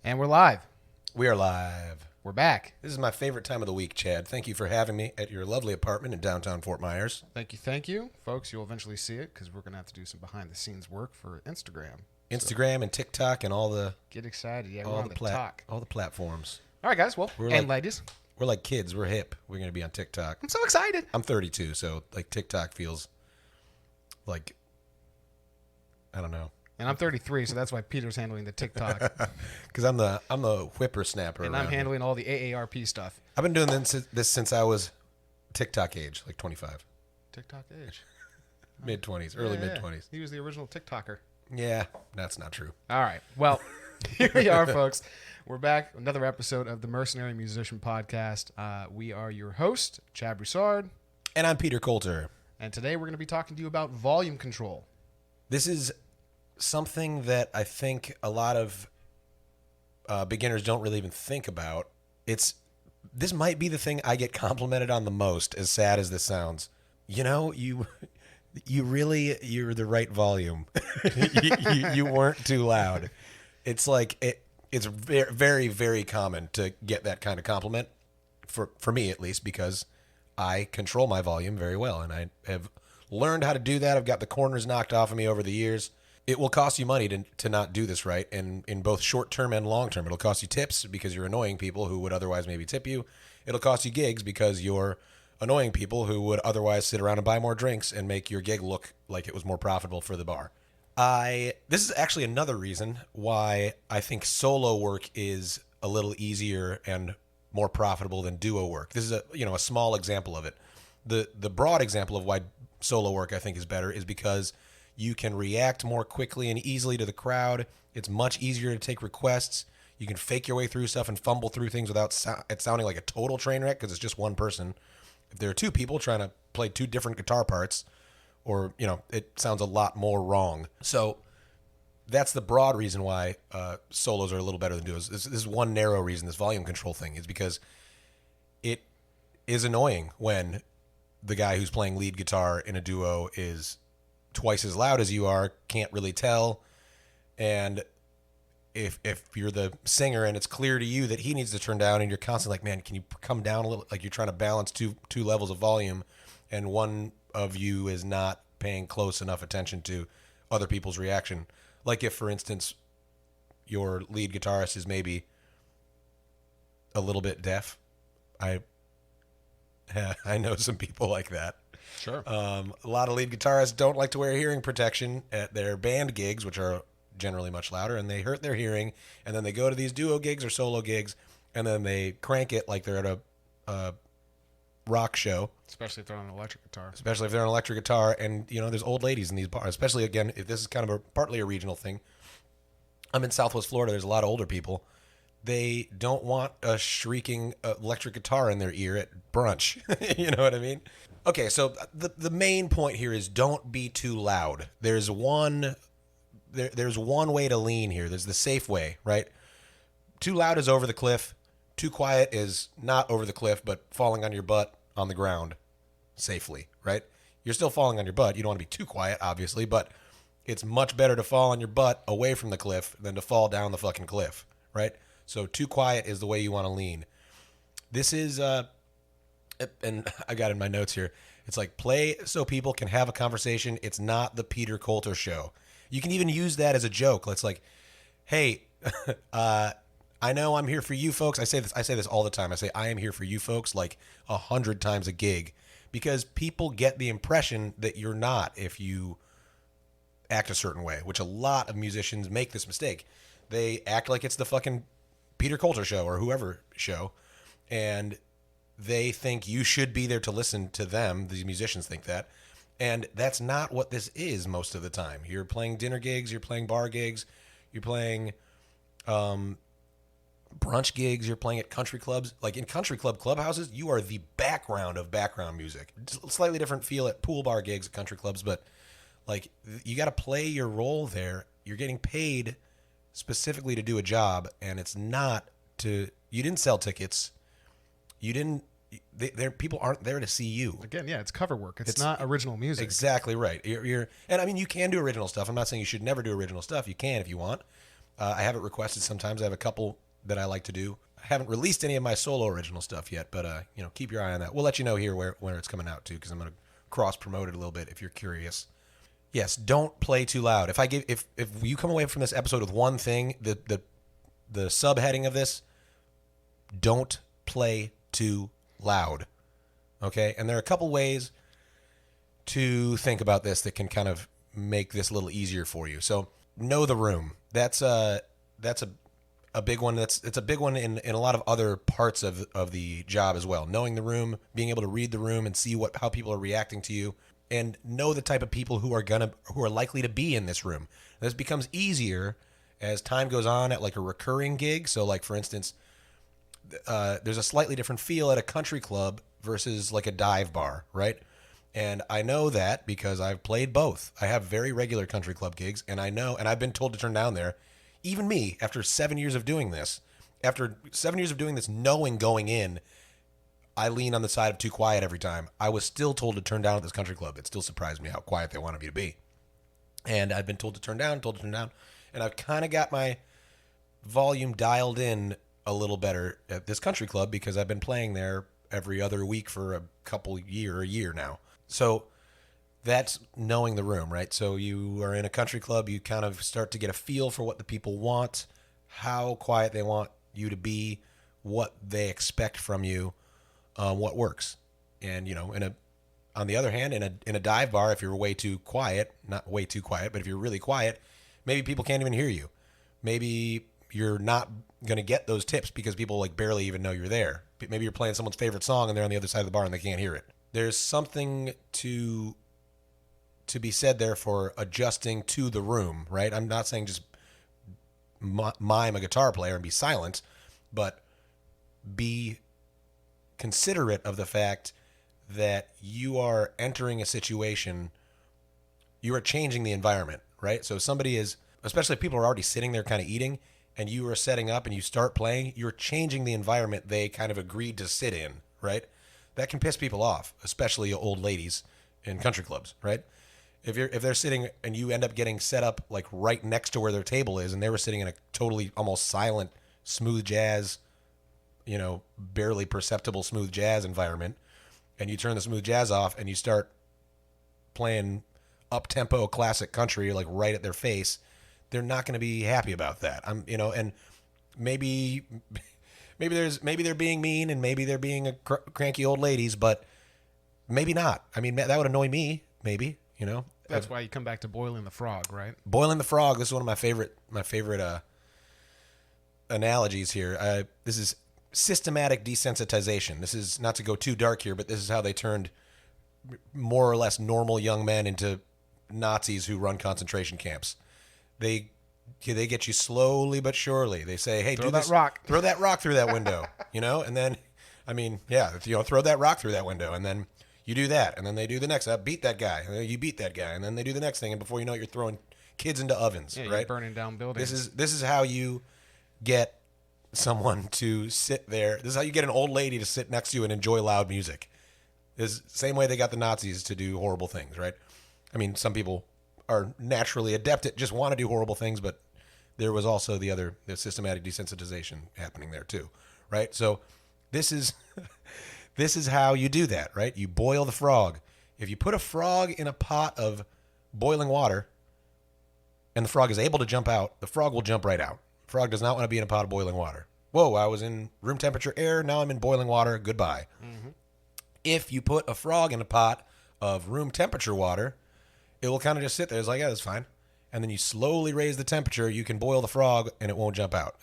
And we're live. We are live. We're back. This is my favorite time of the week, Chad. Thank you for having me at your lovely apartment in downtown Fort Myers. Thank you. Folks, you'll eventually see it because we're going to have to do some behind-the-scenes work for Instagram. Instagram and TikTok and all the... Get excited. Yeah, we're on the talk. All the platforms. All right, guys. Well, ladies. We're like kids. We're hip. We're going to be on TikTok. I'm so excited. I'm 32, so like TikTok feels like... I don't know. And I'm 33, so that's why Peter's handling the TikTok. Because I'm the whippersnapper. And I'm handling all the AARP stuff. I've been doing this since I was TikTok age, like 25. TikTok age. Mid-20s, early mid-20s. He was the original TikToker. Yeah, that's not true. All right. Well, here we are, folks. We're back. Another episode of the Mercenary Musician Podcast. We are your host, Chad Broussard. And I'm Peter Coulter. And today we're going to be talking to you about volume control. This is something that I think a lot of beginners don't really even think about. This might be the thing I get complimented on the most, as sad as this sounds. You know, you're the right volume. you weren't too loud. It's like it's very, very, very common to get that kind of compliment, for me at least, because I control my volume very well, and I have learned how to do that. I've got the corners knocked off of me over the years. It will cost you money to not do this right, and in both short term and long term. It'll cost you tips because you're annoying people who would otherwise maybe tip you. It'll cost you gigs because you're annoying people who would otherwise sit around and buy more drinks and make your gig look like it was more profitable for the bar. This is actually another reason why I think solo work is a little easier and more profitable than duo work. This is a small example of it. The broad example of why solo work I think is better is because you can react more quickly and easily to the crowd. It's much easier to take requests. You can fake your way through stuff and fumble through things without it sounding like a total train wreck because it's just one person. If there are two people trying to play two different guitar parts, or, it sounds a lot more wrong. So that's the broad reason why solos are a little better than duos. This is one narrow reason, this volume control thing, is because it is annoying when the guy who's playing lead guitar in a duo is twice as loud as you are, can't really tell, and if you're the singer and it's clear to you that he needs to turn down and you're constantly like, man, can you come down a little, like you're trying to balance two levels of volume, and one of you is not paying close enough attention to other people's reaction. Like if, for instance, your lead guitarist is maybe a little bit deaf. I know some people like that. Sure. A lot of lead guitarists don't like to wear hearing protection at their band gigs, which are generally much louder, and they hurt their hearing, and then they go to these duo gigs or solo gigs, and then they crank it like they're at a rock show. Especially if they're on an electric guitar. And, there's old ladies in these bars, especially, again, if this is kind of partly a regional thing. I'm in Southwest Florida. There's a lot of older people. They don't want a shrieking electric guitar in their ear at brunch. You know what I mean? Okay, so the main point here is don't be too loud. There's one way to lean here. There's the safe way, right? Too loud is over the cliff. Too quiet is not over the cliff, but falling on your butt on the ground safely, right? You're still falling on your butt. You don't want to be too quiet, obviously, but it's much better to fall on your butt away from the cliff than to fall down the fucking cliff, right? So too quiet is the way you want to lean. This is, and I got in my notes here, it's like play so people can have a conversation. It's not the Peter Coulter show. You can even use that as a joke. It's like, hey, I know I'm here for you folks. I say this all the time. I say I am here for you folks like 100 times a gig, because people get the impression that you're not if you act a certain way, which a lot of musicians make this mistake. They act like it's the fucking Peter Coulter show or whoever show, and they think you should be there to listen to them. These musicians think that. And that's not what this is most of the time. You're playing dinner gigs, you're playing bar gigs, you're playing brunch gigs, you're playing at country clubs. Like in country club clubhouses, you are the background of background music. Slightly different feel at pool bar gigs at country clubs, but like you got to play your role there. You're getting paid specifically to do a job, and it's not to, you didn't sell tickets. You didn't, people aren't there to see you. Again, yeah, it's cover work. It's not original music. Exactly right. And I mean, you can do original stuff. I'm not saying you should never do original stuff. You can if you want. I have it requested sometimes. I have a couple that I like to do. I haven't released any of my solo original stuff yet, but keep your eye on that. We'll let you know here where it's coming out to, because I'm going to cross promote it a little bit if you're curious. Yes, don't play too loud. If you come away from this episode with one thing, the subheading of this, don't play too loud. Okay? And there are a couple ways to think about this that can kind of make this a little easier for you. So, know the room. That's a big one. It's a big one in a lot of other parts of the job as well. Knowing the room, being able to read the room and see how people are reacting to you, and know the type of people who are likely to be in this room. This becomes easier as time goes on at like a recurring gig. So, like for instance, there's a slightly different feel at a country club versus like a dive bar, right? And I know that because I've played both. I have very regular country club gigs, and I know, and I've been told to turn down there. Even me, after 7 years of doing this, knowing going in, I lean on the side of too quiet every time. I was still told to turn down at this country club. It still surprised me how quiet they wanted me to be. And I've been told to turn down. And I've kind of got my volume dialed in a little better at this country club because I've been playing there every other week for a year now. So that's knowing the room, right? So you are in a country club, you kind of start to get a feel for what the people want, how quiet they want you to be, what they expect from you, what works. And, on the other hand, in a dive bar, if you're way too quiet, not way too quiet, but if you're really quiet, maybe people can't even hear you. Maybe you're not going to get those tips because people like barely even know you're there. Maybe you're playing someone's favorite song and they're on the other side of the bar and they can't hear it. There's something to be said there for adjusting to the room, right? I'm not saying just mime a guitar player and be silent, but be considerate of the fact that you are entering a situation, you are changing the environment, right? So if somebody is, especially if people are already sitting there kind of eating, and you are setting up and you start playing, you're changing the environment they kind of agreed to sit in, right? That can piss people off, especially old ladies in country clubs, right? If they're sitting and you end up getting set up like right next to where their table is, and they were sitting in a totally almost silent smooth jazz, barely perceptible smooth jazz environment, and you turn the smooth jazz off and you start playing up-tempo classic country like right at their face, they're not going to be happy about that. And maybe they're being mean and maybe they're being cranky old ladies, but maybe not. I mean, that would annoy me, maybe, That's why you come back to boiling the frog, right? Boiling the frog. This is one of my favorite analogies here. This is systematic desensitization. This is not to go too dark here, but this is how they turned more or less normal young men into Nazis who run concentration camps. They get you slowly but surely. They say, "Hey, throw that rock through that window," and then, throw that rock through that window, and then you do that, and then they do the next. Beat that guy, and then you beat that guy, and then they do the next thing, and before you know it, you're throwing kids into ovens, right? You're burning down buildings. This is how you get someone to sit there. This is how you get an old lady to sit next to you and enjoy loud music. This same way they got the Nazis to do horrible things, right? I mean, some people are naturally adept at just want to do horrible things, but there was also the systematic desensitization happening there too, right? So this is how you do that, right? You boil the frog. If you put a frog in a pot of boiling water and the frog is able to jump out, the frog will jump right out. The frog does not want to be in a pot of boiling water. Whoa, I was in room temperature air, now I'm in boiling water, goodbye. Mm-hmm. If you put a frog in a pot of room temperature water, it will kind of just sit there. It's like, yeah, that's fine. And then you slowly raise the temperature. You can boil the frog, and it won't jump out.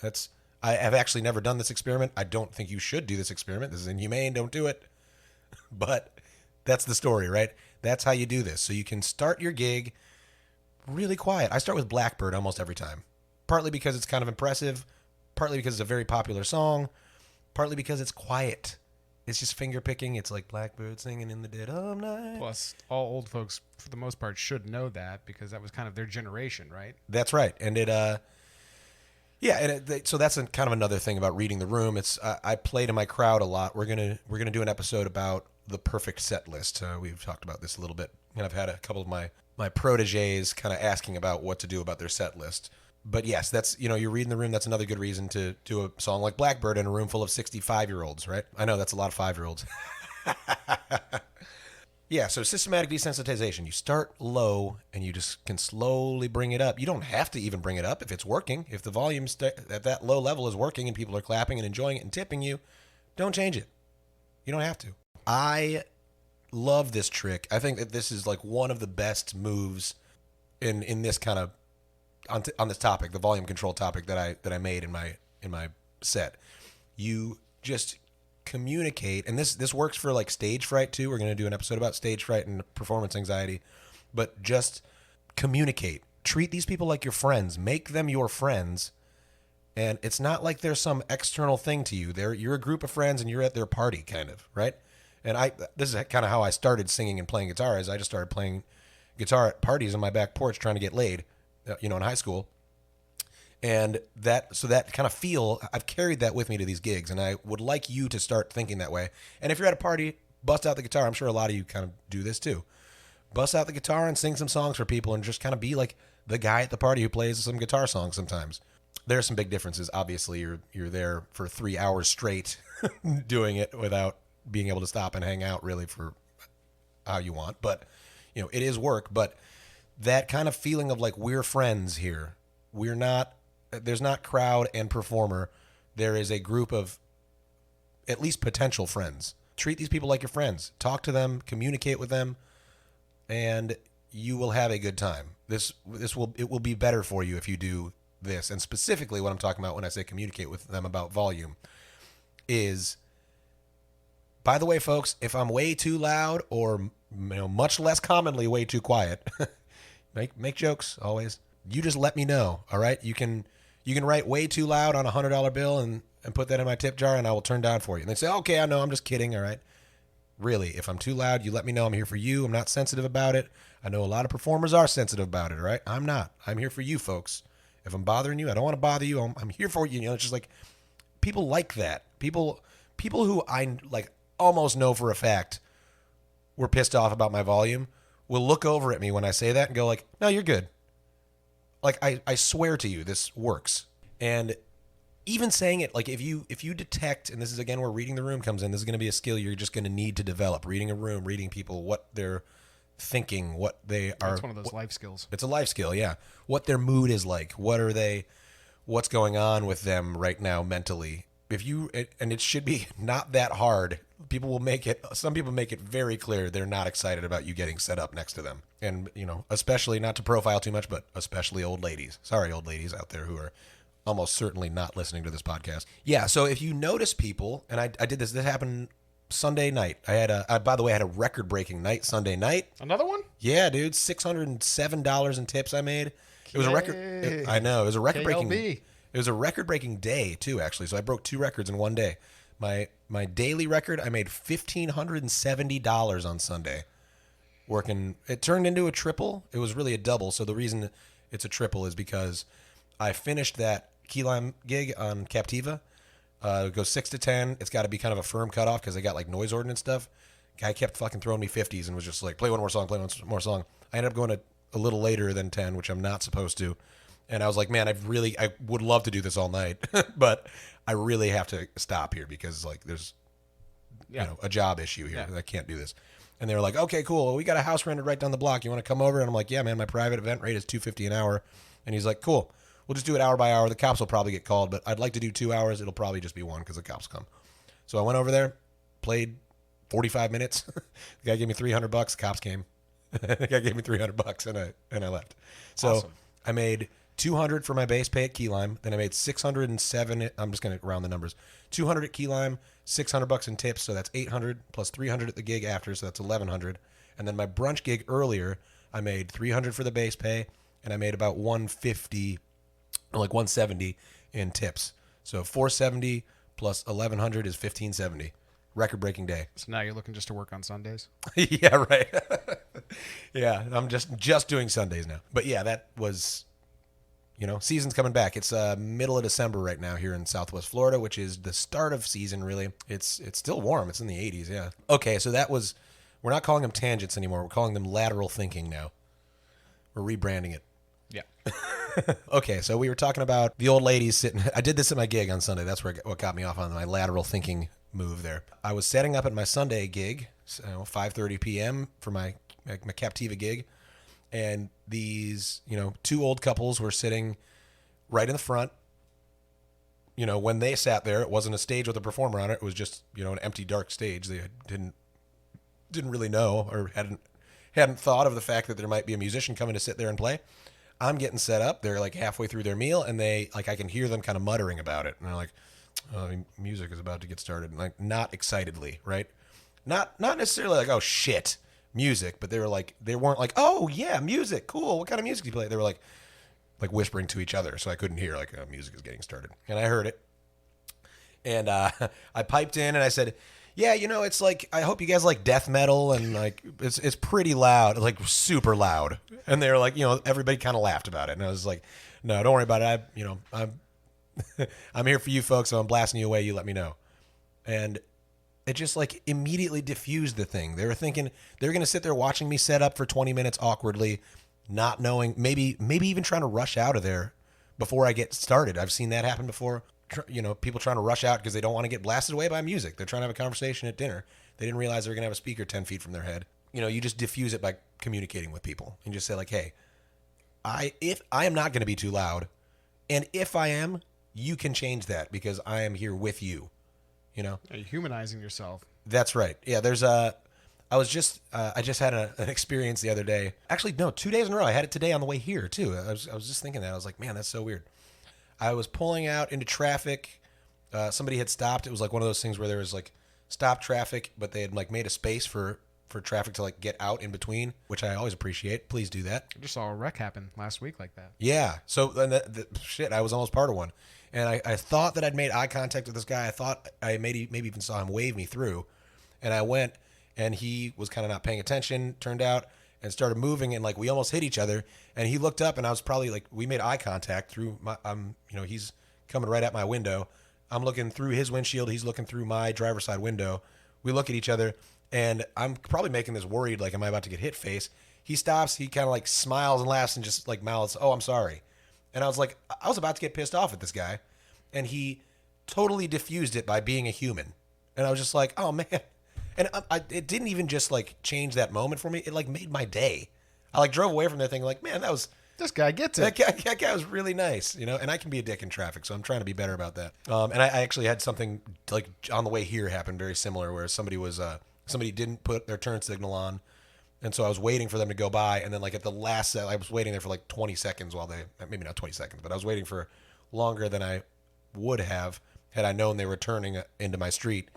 I have actually never done this experiment. I don't think you should do this experiment. This is inhumane. Don't do it. But that's the story, right? That's how you do this. So you can start your gig really quiet. I start with Blackbird almost every time. Partly because it's kind of impressive. Partly because it's a very popular song. Partly because it's quiet. It's just finger picking. It's like Blackbird singing in the dead of night. Plus, all old folks, for the most part, should know that because that was kind of their generation, right? That's right. And so that's kind of another thing about reading the room. It's I play to my crowd a lot. We're gonna do an episode about the perfect set list. We've talked about this a little bit, and I've had a couple of my proteges kind of asking about what to do about their set list. But yes, that's, you're reading the room. That's another good reason to do a song like Blackbird in a room full of 65-year-olds, right? I know that's a lot of 5-year-olds. Yeah, so systematic desensitization. You start low and you just can slowly bring it up. You don't have to even bring it up if it's working. If the volume at that low level is working and people are clapping and enjoying it and tipping you, don't change it. You don't have to. I love this trick. I think that this is like one of the best moves in this kind of on this topic, the volume control topic that I made in my set. You just communicate, and this works for like stage fright too. We're going to do an episode about stage fright and performance anxiety, but just communicate. Treat these people like your friends. Make them your friends. And it's not like there's some external thing to you. You're a group of friends and you're at their party, kind of, right? And this is kind of how I started singing and playing guitar. Is I just started playing guitar at parties on my back porch trying to get laid, in high school. And that kind of feel, I've carried that with me to these gigs, and I would like you to start thinking that way. And if you're at a party, bust out the guitar. I'm sure a lot of you kind of do this too. Bust out the guitar and sing some songs for people and just kind of be like the guy at the party who plays some guitar songs sometimes. There are some big differences. Obviously, you're there for 3 hours straight doing it without being able to stop and hang out really for how you want. But, it is work. But that kind of feeling of like we're friends here. There's not crowd and performer. There is a group of at least potential friends. Treat these people like your friends. Talk to them, communicate with them, and you will have a good time. It will be better for you if you do this. And specifically what I'm talking about when I say communicate with them about volume is, by the way, folks, if I'm way too loud or much less commonly way too quiet, make jokes always. You just let me know, all right? You can write way too loud on a $100 bill and put that in my tip jar, and I will turn down for you. And they say, okay, I know, I'm just kidding, all right? Really, if I'm too loud, you let me know. I'm here for you. I'm not sensitive about it. I know a lot of performers are sensitive about it, all right? I'm not. I'm here for you, folks. If I'm bothering you, I don't want to bother you. I'm here for you. It's just like people like that. People who I like almost know for a fact were pissed off about my volume will look over at me when I say that and go like, no, you're good. Like, I swear to you, this works. And even saying it, like if you detect, and this is again where reading the room comes in, this is going to be a skill you're just going to need to develop. Reading a room, reading people, what they're thinking, what they are. It's one of those life skills. It's a life skill, yeah. What their mood is like. What's going on with them right now mentally. And it should be not that hard. Some people make it very clear they're not excited about you getting set up next to them. And, especially, not to profile too much, but especially old ladies. Sorry, old ladies out there who are almost certainly not listening to this podcast. Yeah, so if you notice people, and I did this happened Sunday night. By the way, I had a record-breaking night Sunday night. Another one? Yeah, dude, $607 in tips I made. It was a record. I know, it was a record-breaking. KLB. It was a record-breaking day too, actually. So I broke 2 records in one day. My daily record, I made $1,570 on Sunday. Working, it turned into a triple. It was really a double. So the reason it's a triple is because I finished that key lime gig on Captiva. It goes 6 to 10. It's got to be kind of a firm cutoff because I got like noise ordinance stuff. Guy kept fucking throwing me 50s and was just like, play one more song. I ended up going a little later than 10, which I'm not supposed to. And I was like, man, I would love to do this all night, but I really have to stop here because like there's, a job issue here. I can't do this. And they were like, okay, cool. Well, we got a house rented right down the block. You want to come over? And I'm like, yeah, man, my private event rate is $250 an hour. And he's like, cool. We'll just do it hour by hour. The cops will probably get called, but I'd like to do 2 hours. It'll probably just be 1 because the cops come. So I went over there, played 45 minutes. The guy gave me $300. Cops came. The guy gave me $300 and I left. So awesome. I made $200 for my bass pay at Key Lime. Then I made $607. I'm just going to round the numbers. $200 at Key Lime, $600 in tips. So that's $800 plus $300 at the gig after. So that's $1,100. And then my brunch gig earlier, I made $300 for the bass pay, and I made about $150, like $170 in tips. So $470 plus $1,100 is $1,570. Record-breaking day. So now you're looking just to work on Sundays? Yeah, right. Yeah, I'm just doing Sundays now. But yeah, that was, season's coming back. It's middle of December right now here in Southwest Florida, which is the start of season, really. It's still warm. It's in the 80s, yeah. Okay, so we're not calling them tangents anymore. We're calling them lateral thinking now. We're rebranding it. Yeah. Okay, so we were talking about the old ladies sitting. I did this at my gig on Sunday. That's what got me off on my lateral thinking move there. I was setting up at my Sunday gig, 5:30 p.m. for my Captiva gig, and these two old couples were sitting right in the front. When they sat there, it wasn't a stage with a performer on it. It was just an empty, dark stage. They didn't really know or hadn't thought of the fact that there might be a musician coming to sit there and play. I'm getting set up. They're like halfway through their meal, and I can hear them kind of muttering about it. And they're like, "Oh, music is about to get started." And like, not excitedly, right? Not necessarily like, "Oh shit, music," but they weren't like, "Oh yeah, music, cool. What kind of music do you play?" They were like whispering to each other, so I couldn't hear music is getting started. And I heard it, and I piped in and I said, "Yeah, it's like, I hope you guys like death metal, and like it's pretty loud, like super loud." And they were like, everybody kind of laughed about it, and I was like, "No, don't worry about it. I'm I'm here for you folks, so I'm blasting you away. You let me know." And it just like immediately diffused the thing. They were thinking they were going to sit there watching me set up for 20 minutes awkwardly, not knowing, maybe even trying to rush out of there before I get started. I've seen that happen before. People trying to rush out because they don't want to get blasted away by music. They're trying to have a conversation at dinner. They didn't realize they were going to have a speaker 10 feet from their head. You just diffuse it by communicating with people and just say like, "Hey, if I am not going to be too loud, and if I am, you can change that because I am here with you." You're humanizing yourself. That's right. Yeah, I just had an experience the other day. Actually, no, 2 days in a row. I had it today on the way here too. I was just thinking that. I was like, man, that's so weird. I was pulling out into traffic. Somebody had stopped. It was like one of those things where there was like stop traffic, but they had like made a space for traffic to like get out in between, which I always appreciate. Please do that. I just saw a wreck happen last week like that. Yeah. So then shit, I was almost part of one. And I thought that I'd made eye contact with this guy. I thought I maybe even saw him wave me through. And I went, and he was kind of not paying attention, turned out, and started moving, and like we almost hit each other. And he looked up, and I was probably like, we made eye contact through my, he's coming right at my window. I'm looking through his windshield. He's looking through my driver's side window. We look at each other, and I'm probably making this worried, like, am I about to get hit face? He stops. He kind of like smiles and laughs and just like mouths, "Oh, I'm sorry." And I was like, I was about to get pissed off at this guy, and he totally diffused it by being a human. And I was just like, oh man. And it didn't even just like change that moment for me. It like made my day. I like drove away from that thing like, man, that was, this guy gets it. that guy was really nice, and I can be a dick in traffic, so I'm trying to be better about that. And I actually had something like on the way here happen very similar, where somebody didn't put their turn signal on. And so I was waiting for them to go by, and then like at the last set, I was waiting there for like 20 seconds while maybe not 20 seconds, but I was waiting for longer than I would have had I known they were turning into my street.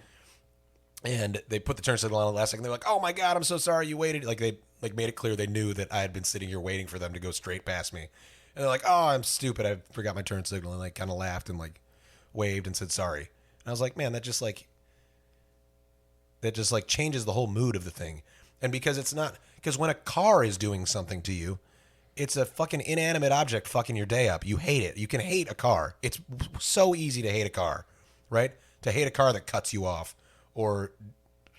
And they put the turn signal on the last second. They're like, "Oh my God, I'm so sorry you waited." Like they like made it clear they knew that I had been sitting here waiting for them to go straight past me. And they're like, "Oh, I'm stupid. I forgot my turn signal." And like kind of laughed and like waved and said sorry. And I was like, man, that just like changes the whole mood of the thing. And because when a car is doing something to you, it's a fucking inanimate object fucking your day up. You hate it. You can hate a car. It's so easy to hate a car, right? To hate a car that cuts you off or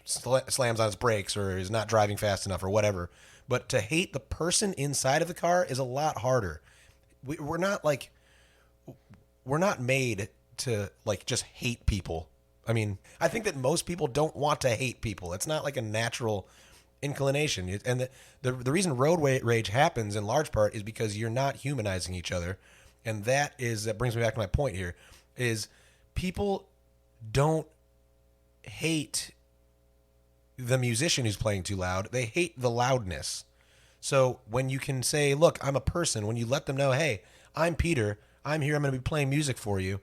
slams on its brakes or is not driving fast enough or whatever. But to hate the person inside of the car is a lot harder. We're not made to like just hate people. I mean, I think that most people don't want to hate people. It's not like a natural inclination. And the reason road rage happens in large part is because you're not humanizing each other. And that brings me back to my point here, is people don't hate the musician who's playing too loud. They hate the loudness. So when you can say, "Look, I'm a person," when you let them know, "Hey, I'm Peter. I'm here. I'm going to be playing music for you.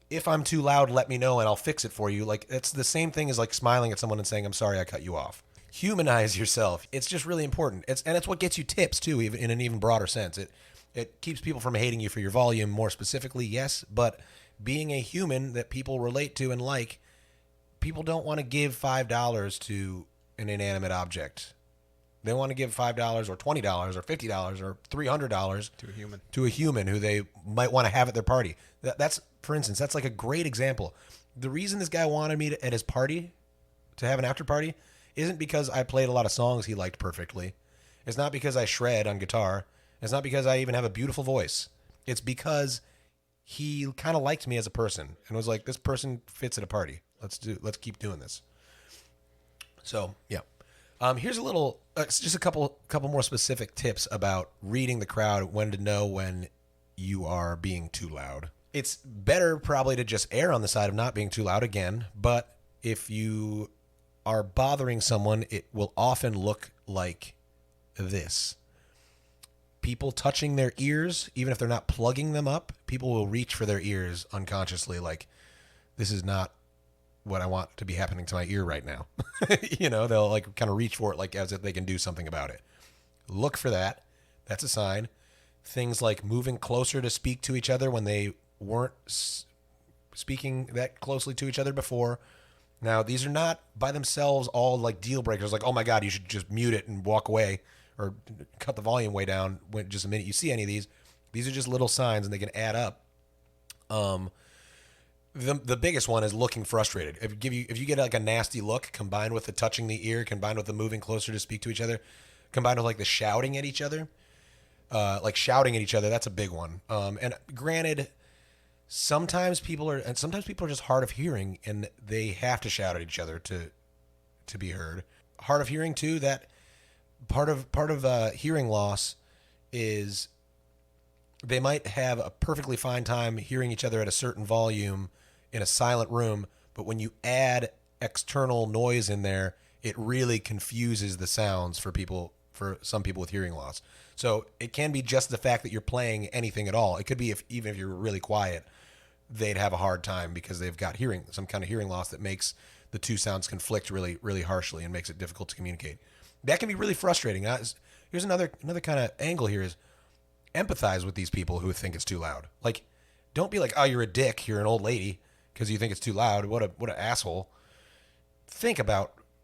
If I'm too loud, let me know and I'll fix it for you." Like, it's the same thing as like smiling at someone and saying, "I'm sorry I cut you off." Humanize yourself. It's just really important. It's what gets you tips too, even in an even broader sense. It keeps people from hating you for your volume more specifically, yes, but being a human that people relate to and like, people don't want to give $5 to an inanimate object. They want to give $5 or $20 or $50 or $300 to a human who they might want to have at their party. That's, for instance, that's like a great example. The reason this guy wanted me at his party to have an after party isn't because I played a lot of songs he liked perfectly. It's not because I shred on guitar. It's not because I even have a beautiful voice. It's because he kind of liked me as a person and was like, this person fits at a party. Let's keep doing this. So, yeah. Here's a little, just a couple more specific tips about reading the crowd, when to know when you are being too loud. It's better probably to just err on the side of not being too loud again, but if you are bothering someone, it will often look like this. People touching their ears, even if they're not plugging them up, people will reach for their ears unconsciously, like, this is not what I want to be happening to my ear right now. They'll like kind of reach for it like as if they can do something about it. Look for that. That's a sign. Things like moving closer to speak to each other when they weren't speaking that closely to each other before. Now, these are not by themselves all like deal breakers, like, oh my God, you should just mute it and walk away or cut the volume way down when just a minute you see any of these. These are just little signs and they can add up. The biggest one is looking frustrated. If you get like a nasty look combined with the touching the ear, combined with the moving closer to speak to each other, combined with like the shouting at each other, that's a big one. And granted, sometimes people are just hard of hearing and they have to shout at each other to be heard. Hard of hearing too. That part of hearing loss is they might have a perfectly fine time hearing each other at a certain volume in a silent room, but when you add external noise in there, it really confuses the sounds for some people with hearing loss. So it can be just the fact that you're playing anything at all. It could be even if you're really quiet, they'd have a hard time because they've got some kind of hearing loss that makes the two sounds conflict really, really harshly and makes it difficult to communicate. That can be really frustrating. Here's another kind of angle here is empathize with these people who think it's too loud. Like, don't be like, oh, you're a dick, you're an old lady because you think it's too loud. What an asshole.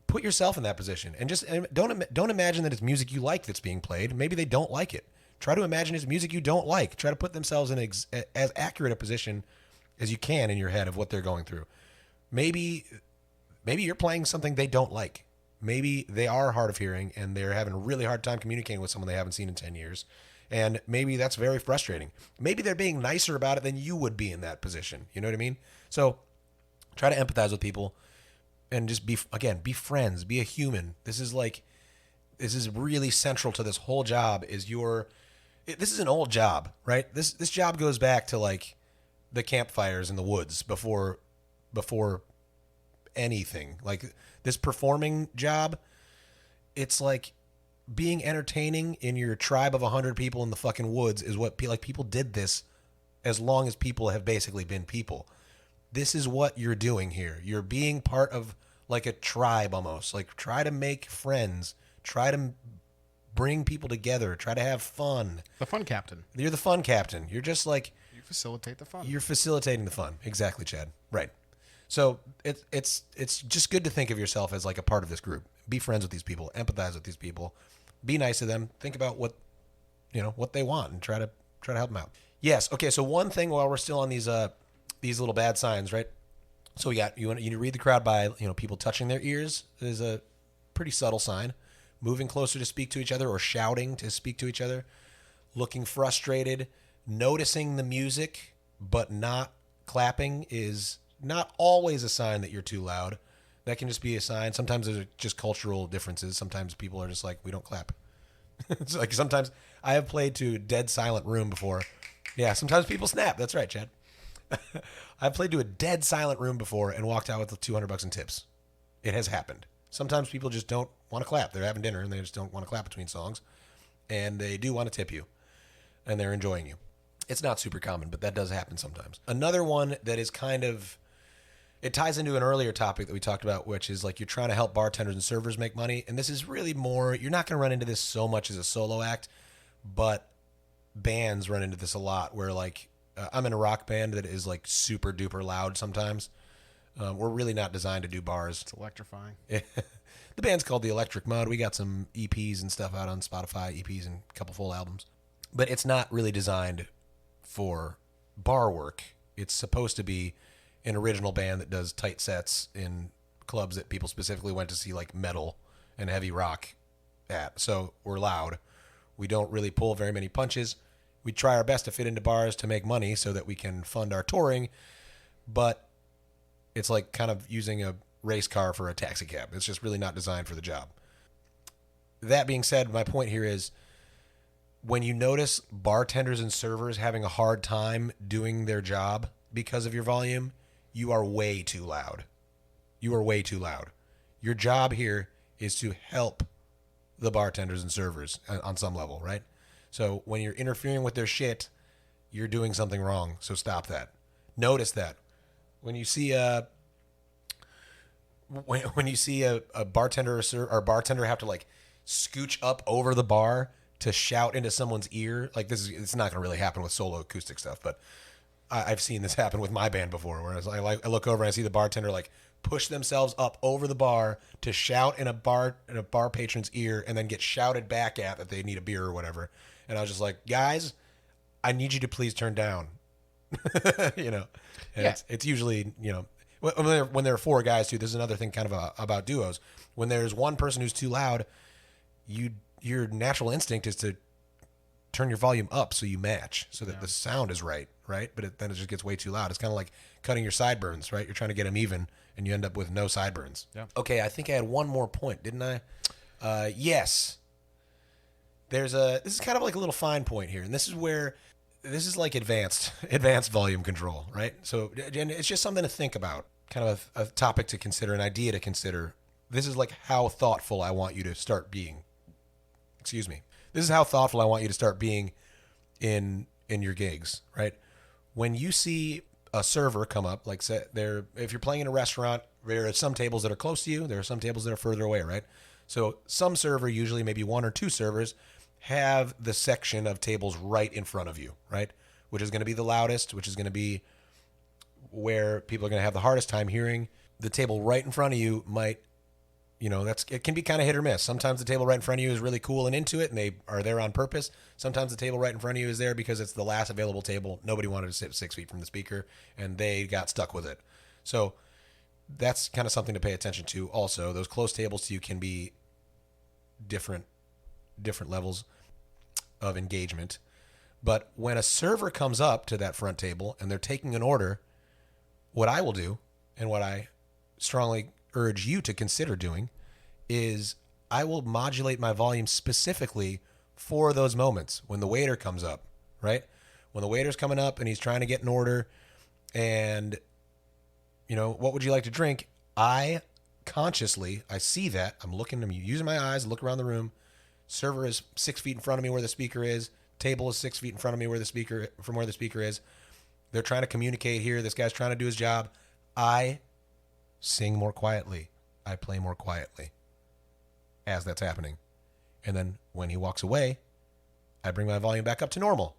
Put yourself in that position and just don't imagine that it's music you like that's being played. Maybe they don't like it. Try to imagine it's music you don't like. Try to put themselves in as accurate a position as you can in your head of what they're going through. Maybe you're playing something they don't like. Maybe they are hard of hearing and they're having a really hard time communicating with someone they haven't seen in 10 years. And maybe that's very frustrating. Maybe they're being nicer about it than you would be in that position. You know what I mean? So try to empathize with people and just be friends, be a human. This is really central to this whole job this is an old job, right? This job goes back to like the campfires in the woods before anything. Like this performing job, it's like being entertaining in your tribe of 100 people in the fucking woods is what people did this as long as people have basically been people. This is what you're doing here. You're being part of like a tribe almost. Like try to make friends, try to bring people together, try to have fun. The fun captain. You're the fun captain. You're just like you facilitate the fun. You're facilitating the fun. Exactly, Chad. Right. So it's just good to think of yourself as like a part of this group. Be friends with these people, empathize with these people, be nice to them, think about what they want and try to help them out. Yes. Okay. So one thing while we're still on these little bad signs, right? So we got, you need to read the crowd by, people touching their ears is a pretty subtle sign. Moving closer to speak to each other or shouting to speak to each other. Looking frustrated. Noticing the music but not clapping is not always a sign that you're too loud. That can just be a sign. Sometimes there's just cultural differences. Sometimes people are just like, we don't clap. It's like sometimes I have played to a dead silent room before. Yeah, sometimes people snap. That's right, Chad. I've played to a dead silent room before and walked out with $200 in tips. It has happened. Sometimes people just don't want to clap. They're having dinner and they just don't want to clap between songs. And they do want to tip you. And they're enjoying you. It's not super common, but that does happen sometimes. Another one that is it ties into an earlier topic that we talked about, which is like you're trying to help bartenders and servers make money. And this is really more, you're not going to run into this so much as a solo act, but bands run into this a lot where like, I'm in a rock band that is like super duper loud sometimes. We're really not designed to do bars. It's electrifying. The band's called The Electric Mud. We got some EPs and stuff out on Spotify, EPs and a couple full albums. But it's not really designed for bar work. It's supposed to be an original band that does tight sets in clubs that people specifically went to see like metal and heavy rock at. So we're loud. We don't really pull very many punches. We try our best to fit into bars to make money so that we can fund our touring, but it's like kind of using a race car for a taxi cab. It's just really not designed for the job. That being said, my point here is when you notice bartenders and servers having a hard time doing their job because of your volume, you are way too loud. You are way too loud. Your job here is to help the bartenders and servers on some level, right? So when you're interfering with their shit, you're doing something wrong. So stop that. Notice that. When you see a bartender or bartender have to like scooch up over the bar to shout into someone's ear, like it's not going to really happen with solo acoustic stuff, but I've seen this happen with my band before, where I look over and I see the bartender like push themselves up over the bar to shout in a bar patron's ear, and then get shouted back at that they need a beer or whatever. And I was just like, guys, I need you to please turn down. You know, and Yeah. it's usually, you know, when there are four guys too. This is another thing kind of about duos. When there's one person who's too loud, your natural instinct is to turn your volume up so you match, so that the sound is right? But then it just gets way too loud. It's kind of like cutting your sideburns, right? You're trying to get them even, and you end up with no sideburns. Yeah. Okay, I think I had one more point, didn't I? Yes. This is kind of like a little fine point here, and this is like advanced volume control, right? So, and it's just something to think about, kind of a topic to consider, an idea to consider. This is like how thoughtful I want you to start being. Excuse me. This is how thoughtful I want you to start being in your gigs, right? When you see a server come up, like say if you're playing in a restaurant, there are some tables that are close to you, there are some tables that are further away, right? So some server, usually maybe one or two servers, have the section of tables right in front of you, right? Which is going to be the loudest, which is going to be where people are going to have the hardest time hearing. The table right in front of you might, you know, it can be kind of hit or miss. Sometimes the table right in front of you is really cool and into it, and they are there on purpose. Sometimes the table right in front of you is there because it's the last available table. Nobody wanted to sit 6 feet from the speaker, and they got stuck with it. So that's kind of something to pay attention to. Also, those close tables to you can be different levels of engagement. But when a server comes up to that front table and they're taking an order, what I will do, and what I strongly urge you to consider doing, is I will modulate my volume specifically for those moments when the waiter comes up, right? When the waiter's coming up and he's trying to get an order and, you know, what would you like to drink? I see that. I'm using my eyes, look around the room. Server is 6 feet in front of me where the speaker is. Table is 6 feet in front of me where the speaker is. They're trying to communicate here. This guy's trying to do his job. I sing more quietly. I play more quietly as that's happening. And then when he walks away, I bring my volume back up to normal.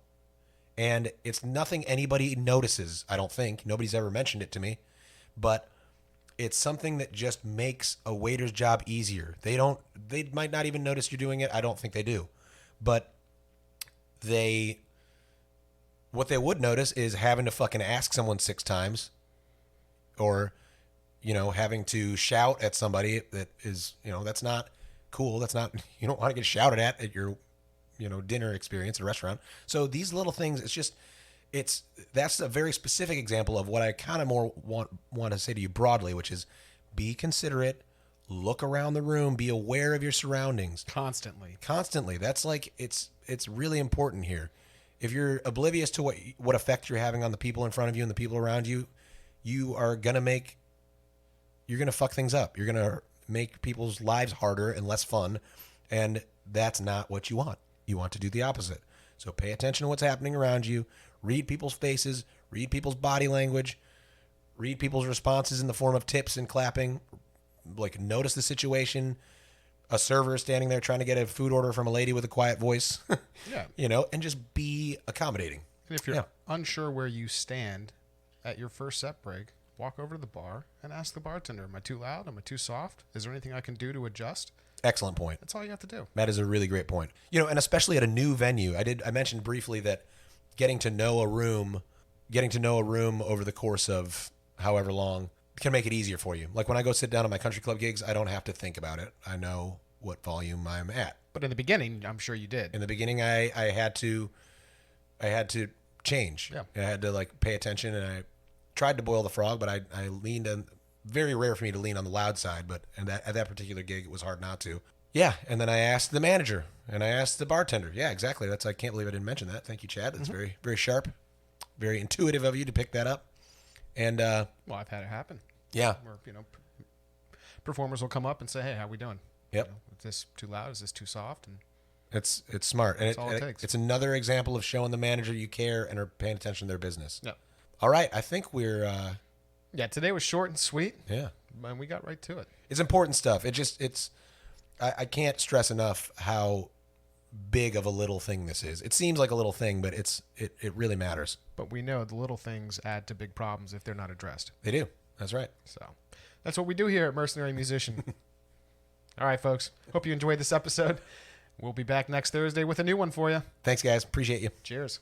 And it's nothing anybody notices, I don't think. Nobody's ever mentioned it to me. But it's something that just makes a waiter's job easier. They might not even notice you're doing it. I don't think they do. But what they would notice is having to fucking ask someone 6 times, or, you know, having to shout at somebody that is, you know, that's not cool. That's not, you don't want to get shouted at your, you know, dinner experience at a restaurant. So these little things, that's a very specific example of what I kind of more want to say to you broadly, which is be considerate, look around the room, be aware of your surroundings. Constantly. That's like, it's really important here. If you're oblivious to what effect you're having on the people in front of you and the people around you, you're going to fuck things up. You're going to make people's lives harder and less fun. And that's not what you want. You want to do the opposite. So pay attention to what's happening around you. Read people's faces. Read people's body language. Read people's responses in the form of tips and clapping. Like, notice the situation. A server standing there trying to get a food order from a lady with a quiet voice. Yeah. You know, and just be accommodating. And if you're unsure where you stand at your first set break, walk over to the bar and ask the bartender, am I too loud? Am I too soft? Is there anything I can do to adjust? Excellent point. That's all you have to do. That is a really great point. You know, and especially at a new venue, I mentioned briefly that getting to know a room over the course of however long can make it easier for you. Like when I go sit down at my country club gigs, I don't have to think about it. I know what volume I'm at. But in the beginning, I'm sure you did. In the beginning, I had to I had to change. Yeah. I had to like pay attention, and I tried to boil the frog, but I leaned on. Very rare for me to lean on the loud side, but at that particular gig, it was hard not to. Yeah, and then I asked the manager, and I asked the bartender. Yeah, exactly. I can't believe I didn't mention that. Thank you, Chad. That's very, very sharp, very intuitive of you to pick that up. And well, I've had it happen. Yeah, Where performers will come up and say, "Hey, how we doing? Yep. Is this too loud? Is this too soft?" And it's smart, and that's all it takes. It's another example of showing the manager you care and are paying attention to their business. Yeah. All right, I think we're. Yeah, today was short and sweet. Yeah. And we got right to it. It's important stuff. I can't stress enough how big of a little thing this is. It seems like a little thing, but it really matters. But we know the little things add to big problems if they're not addressed. They do. That's right. So that's what we do here at Mercenary Musician. All right, folks. Hope you enjoyed this episode. We'll be back next Thursday with a new one for you. Thanks, guys. Appreciate you. Cheers.